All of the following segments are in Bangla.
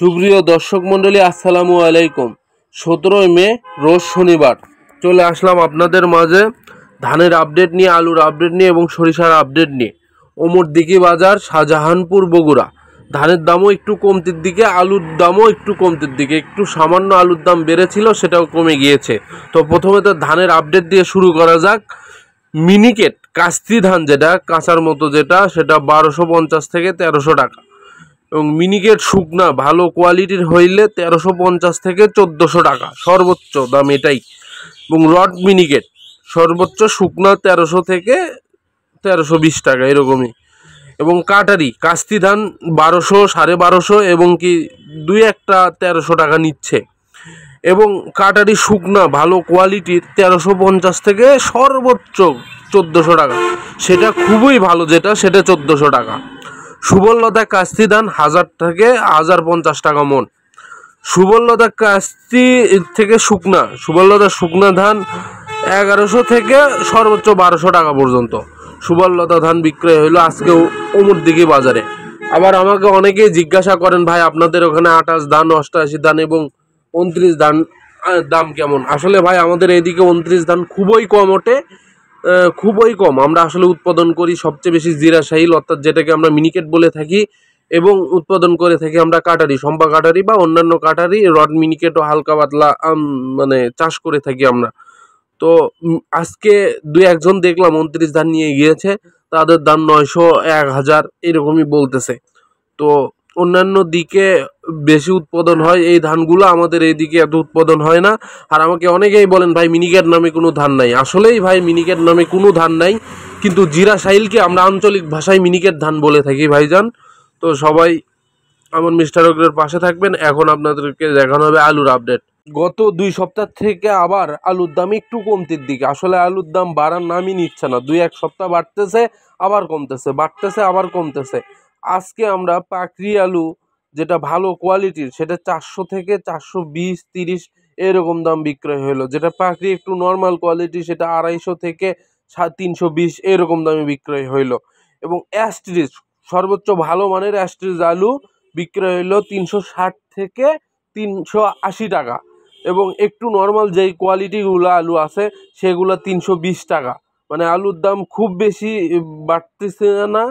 সুপ্রিয় দর্শক মণ্ডলী, আসসালামু আলাইকুম। 17 মে রোজ শনিবার চলে আসলাম আপনাদের মাঝে ধানের আপডেট নিয়ে, আলুর আপডেট নিয়ে এবং সরিষার আপডেট নিয়ে। ওমরদিঘি বাজার, শাহজাহানপুর, বগুড়া। ধানের দামও একটু কমতির দিকে, আলুর দামও একটু কমতির দিকে। একটু সামান্য আলুর দাম বেড়েছিল, সেটাও কমে গিয়েছে। তো প্রথমে তো ধানের আপডেট দিয়ে শুরু করা যাক। মিনিকেট কাস্তি ধান, যেটা কাঁচার মতো, সেটা 1250 থেকে 1300 টাকা। এবং মিনিকেট শুকনা ভালো কোয়ালিটির হইলে 1350 থেকে 1400 টাকা সর্বোচ্চ দাম এটাই। এবং রড মিনিকেট সর্বোচ্চ শুকনা 1300 থেকে 1320 টাকা এরকমই। এবং কাটারি কাস্তি ধান 1200, 1250 এবং কি দুই একটা 1300 টাকা নিচ্ছে। এবং কাটারি শুকনা ভালো কোয়ালিটির 1350 থেকে সর্বোচ্চ 1400 টাকা, সেটা খুবই ভালো, সেটা 1400 টাকা। সুবর্ণলতা কাস্তি ধান 1000 থেকে 1050 টাকা মন। সুবর্ণলতা কাস্তি থেকে সুবর্ণলতা শুকনা ধান 1100 থেকে সর্বোচ্চ 1200 টাকা পর্যন্ত সুবর্ণলতা ধান বিক্রয় হইলো আজকে ওমরদিঘি বাজারে। আবার আমাকে অনেকেই জিজ্ঞাসা করেন, ভাই আপনাদের ওখানে 28 ধান, 88 ধান এবং 29 ধান দাম কেমন? আসলে ভাই আমাদের এইদিকে 29 ধান খুবই কম ওঠে, খুবই কম। আমরা আসলে উৎপাদন করি সবচেয়ে বেশি জিরা শাহিল, অর্থাৎ যেটাকে আমরা মিনিকেট বলে থাকি, এবং উৎপাদন করে থাকি আমরা কাটারি, সম্পা কাটারি বা অন্যান্য কাটারি, রড মিনিকেটও হালকা পাতলা মানে চাষ করে থাকি আমরা। তো আজকে দুই একজন দেখলাম 29 ধান নিয়ে গিয়েছে, তাদের দাম 900, 1000 এরকমই বলতেছে। তো অন্যান্য দিকে বেশি উৎপাদন হয় এই ধানগুলো, আমাদের এইদিকে এত উৎপাদন হয় না। আর আমাকে অনেকেই বলেন, ভাই মিনিকেট নামে কোনো ধান নাই। আসলেই ভাই মিনিকেট নামে কোনো ধান নাই, কিন্তু জিরা শাহিলকে আমরা আঞ্চলিক ভাষায় মিনিকেট ধান বলে থাকি ভাইজান। তো সবাই আমার মিস্টার অগ্রের পাশে থাকবেন। এখন আপনাদেরকে দেখানো হবে আলুর আপডেট। গত 2 সপ্তাহ থেকে আবার আলুর দাম একটু কমতির দিকে। আসলে আলুর দাম বাড়ার নামই নিচ্ছে না, 2-1 সপ্তাহ বাড়তেছে আবার কমতেছে, বাড়তেছে আবার কমতেছে। আজকে আমরা পাকড়ি আলু, যেটা ভালো কোয়ালিটির, সেটা 400 থেকে 420, 30 এরকম দাম বিক্রয় হলো। যেটা পাকড়ি একটু নর্মাল কোয়ালিটি, সেটা 250 থেকে 320 এরকম দামে বিক্রয় হইলো। এবং অ্যাস্ট্রিচ সর্বোচ্চ ভালো মানের অ্যাস্ট্রিচ আলু বিক্রয় হইলো 360 থেকে 380 টাকা। এবং একটু নর্মাল যেই কোয়ালিটিগুলো আলু আছে সেগুলো 320 টাকা। মানে আলুর দাম খুব বেশি বাড়তেছে না,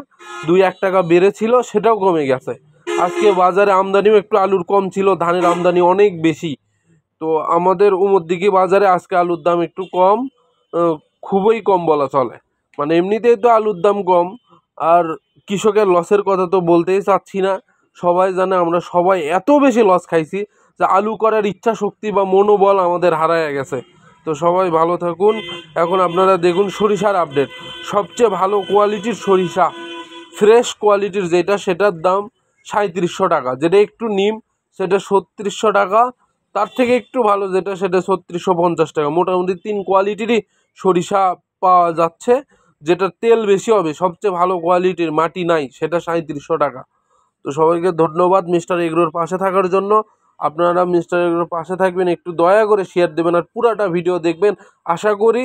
2-1 টাকা বেড়েছিল, সেটাও কমে গেছে। আজকে বাজারে আমদানিও একটু আলুর কম ছিল, ধানের আমদানি অনেক বেশি। তো আমাদের ওমরদিঘি বাজারে আজকে আলুর দাম একটু কম, খুবই কম বলা চলে। মানে এমনিতেই তো আলুর দাম কম, আর কৃষকের লসের কথা তো বলতেই চাচ্ছি না। সবাই জানে আমরা সবাই এত বেশি লস খাইছি যে আলু করার ইচ্ছা শক্তি বা মনোবল আমাদের হারায় গেছে। তো সবাই ভালো থাকুন। এখন আপনারা দেখুন সরিষার আপডেট। সবচেয়ে ভালো কোয়ালিটির সরিষা, ফ্রেশ কোয়ালিটির সেটার দাম 3700 টাকা। যেটা একটু নিম সেটা 3600 টাকা। তার থেকে একটু ভালো সেটা 3650 টাকা। মোটামুটি 3 কোয়ালিটিরই সরিষা পাওয়া যাচ্ছে। যেটা তেল বেশি হবে, সবচেয়ে ভালো কোয়ালিটির, মাটি নাই, সেটা 3700 টাকা। তো সবাইকে ধন্যবাদ মিস্টার এগ্রোর পাশে থাকার জন্য। আপনারা মিস্টার এগ্রোর পাশে থাকবেন, একটু দয়া করে শেয়ার দেবেন আর পুরাটা ভিডিও দেখবেন। আশা করি